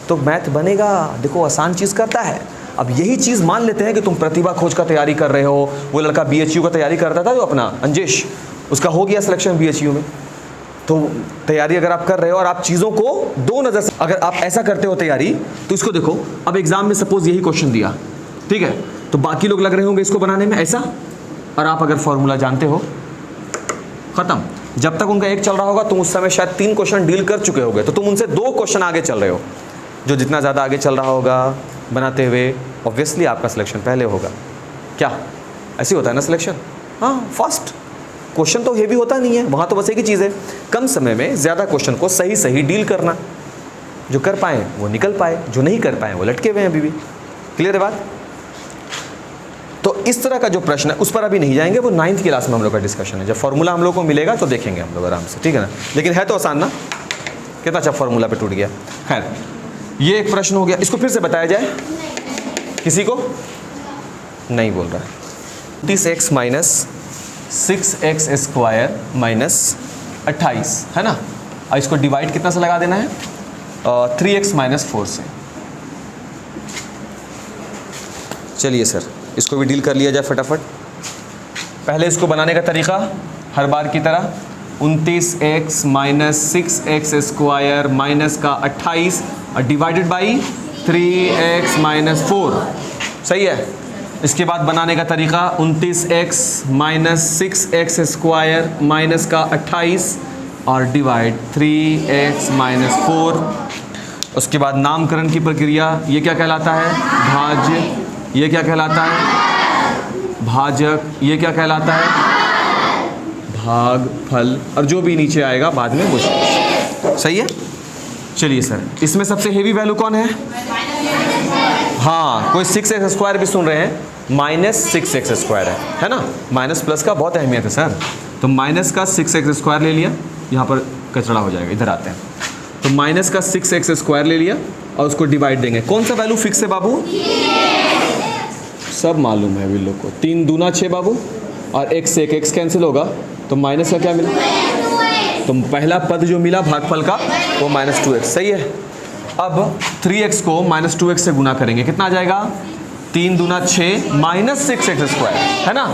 S1: तो मैथ बनेगा। देखो आसान चीज़ करता है। अब यही चीज़ मान लेते हैं कि तुम प्रतिभा खोज का तैयारी कर रहे हो, वो लड़का BHU का तैयारी करता था जो अपना अंजेश, उसका हो गया सिलेक्शन BHU में। तो तैयारी अगर आप कर रहे हो और आप चीज़ों को दो नज़र से अगर आप ऐसा करते हो तैयारी, तो इसको देखो, अब एग्जाम में सपोज यही क्वेश्चन दिया, ठीक है, तो बाकी लोग लग रहे होंगे इसको बनाने में ऐसा, और आप अगर फॉर्मूला जानते हो, ख़त्म। जब तक उनका एक चल रहा होगा तुम उस समय शायद 3 क्वेश्चन डील कर चुके होगे, तो तुम उनसे 2 क्वेश्चन आगे चल रहे हो। जो जितना ज़्यादा आगे चल रहा होगा बनाते हुए, ऑब्वियसली आपका सिलेक्शन पहले होगा। क्या ऐसे होता है ना सिलेक्शन? हाँ, फास्ट। क्वेश्चन तो हेवी होता नहीं है वहाँ, तो बस एक ही चीज़ है, कम समय में ज़्यादा क्वेश्चन को सही सही डील करना। जो कर पाए वो निकल पाए, जो नहीं कर पाए वो लटके हुए हैं अभी भी। क्लियर है बात? तो इस तरह का जो प्रश्न है उस पर अभी नहीं जाएंगे, वो 9th क्लास में हम लोग का डिस्कशन है। जब फॉर्मूला हम लोग को मिलेगा तो देखेंगे हम लोग आराम से, ठीक है ना। लेकिन है तो आसान ना, कितना अच्छा फॉर्मूला पे टूट गया। खैर, ये एक प्रश्न हो गया, इसको फिर से बताया जाए, किसी को नहीं बोल रहा है। 30x - 6x² - 28 है ना। और इसको डिवाइड कितना से लगा देना है, 3x - 4 से। चलिए सर, इसको भी डील कर लिया जाए फटाफट। पहले इसको बनाने का तरीका हर बार की तरह, 29x - 6x² माइनस का 28 और डिवाइडेड बाई 3x - 4, सही है। इसके बाद बनाने का तरीका 29x - 6x² माइनस का 28 और डिवाइड 3x - 4। उसके बाद नामकरण की प्रक्रिया, ये क्या कहलाता है, भाज्य, ये क्या कहलाता है, भाजक, ये क्या कहलाता है, भाग फल, और जो भी नीचे आएगा बाद में वो, सही है। चलिए सर, इसमें सबसे हेवी वैल्यू कौन है, हाँ, कोई 6x² भी सुन रहे हैं, -6x² है ना। माइनस प्लस का बहुत अहमियत है सर। तो माइनस का 6x² ले लिया, यहाँ पर कचरा हो जाएगा, इधर आते हैं। तो माइनस का 6x² ले लिया और उसको डिवाइड देंगे, कौन सा वैल्यू फिक्स है बाबू, सब मालूम है बिल्लो को, 3 दूना 6 बाबू, और x से 1 x कैंसिल होगा तो माइनस का क्या मिला, तो पहला पद जो मिला भागफल का वो -2x, सही है। अब 3x को -2x से गुना करेंगे, कितना आ जाएगा? 3 दूना 6 -6x स्क्वायर, है ना।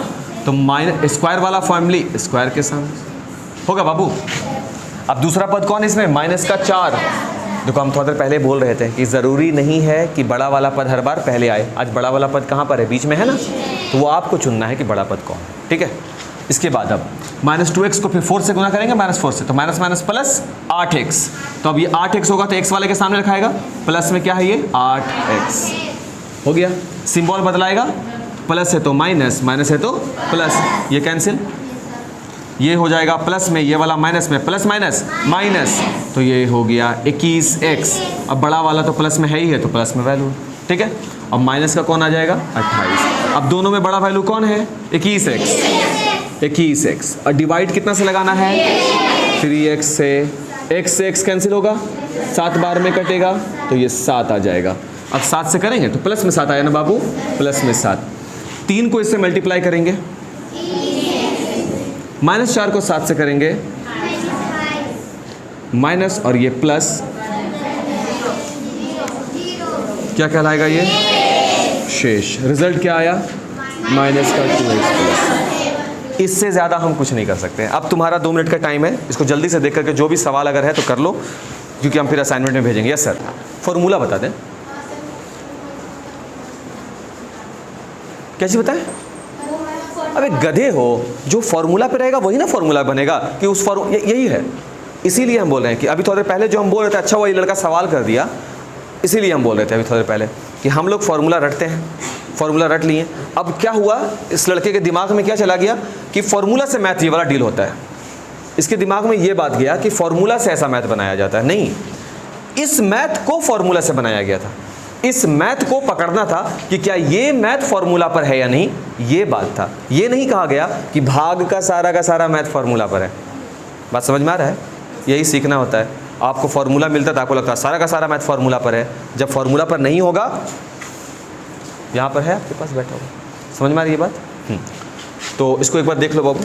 S1: तो स्क्वायर वाला फैमिली स्क्वायर के सामने होगा बाबू। अब दूसरा पद कौन है इसमें? -4। देखो हम थोड़ा देर पहले बोल रहे थे कि ज़रूरी नहीं है कि बड़ा वाला पद हर बार पहले आए। आज बड़ा वाला पद कहाँ पर है? बीच में है ना, तो वो आपको चुनना है कि बड़ा पद कौन है, ठीक है। इसके बाद अब -2x को फिर 4 से गुना करेंगे, -4 से, तो माइनस माइनस प्लस 8x। तो अब ये 8x होगा तो x वाले के सामने रखाएगा, प्लस में क्या है ये 8x हो गया। सिंबल बदलाएगा, प्लस है तो माइनस, माइनस है तो प्लस, ये कैंसिल, ये हो जाएगा प्लस में, ये वाला माइनस में, प्लस माइनस माइनस, तो ये हो गया 21x। अब बड़ा वाला तो प्लस में है ही है तो प्लस में वैल्यू, ठीक है। अब माइनस का कौन आ जाएगा? 28। अब दोनों में बड़ा वैल्यू कौन है? 21x। और डिवाइड कितना से लगाना है? 3x से। x से x कैंसिल होगा, 7 बार में कटेगा तो ये 7 आ जाएगा। अब 7 से करेंगे तो प्लस में 7 आया ना बाबू, प्लस में 7। 3 को इससे मल्टीप्लाई करेंगे, -4 को 7 से करेंगे, माइनस और ये प्लस, क्या कहलाएगा ये? शेष। रिजल्ट क्या आया? माइनस का 2x प्लस। इससे ज़्यादा हम कुछ नहीं कर सकते। अब तुम्हारा 2 मिनट का टाइम है, इसको जल्दी से देख करके जो भी सवाल अगर है तो कर लो, क्योंकि हम फिर असाइनमेंट में भेजेंगे। यस सर, फॉर्मूला बता दें। कैसे बताएं? अबे गधे हो, जो फॉर्मूला पे रहेगा वही ना फॉर्मूला बनेगा, कि उस यही है। इसीलिए हम बोल रहे हैं कि अभी थोड़ी देर पहले जो हम बोल रहे थे, अच्छा वही लड़का सवाल कर दिया, इसीलिए हम बोल रहे थे अभी थोड़ी देर पहले कि हम लोग फॉर्मूला रटते हैं, फॉर्मूला रट लिए। अब क्या हुआ, इस लड़के के दिमाग में क्या चला गया कि फॉर्मूला से मैथ ये वाला डील होता है। इसके दिमाग में ये बात गया कि फॉर्मूला से ऐसा मैथ बनाया जाता है। नहीं, इस मैथ को फॉर्मूला से बनाया गया था। इस मैथ को पकड़ना था कि क्या ये मैथ फॉर्मूला पर है या नहीं, ये बात था। ये नहीं कहा गया कि भाग का सारा मैथ फॉर्मूला पर है। बात समझ में आ रहा है? यही सीखना होता है। आपको फॉर्मूला मिलता है तो आपको लगता है सारा का सारा मैथ फॉर्मूला पर है। जब फॉर्मूला पर नहीं होगा, यहाँ पर है आपके पास बैठा होगा। समझ में आ रही है बात? तो इसको एक बार देख लो बाबू।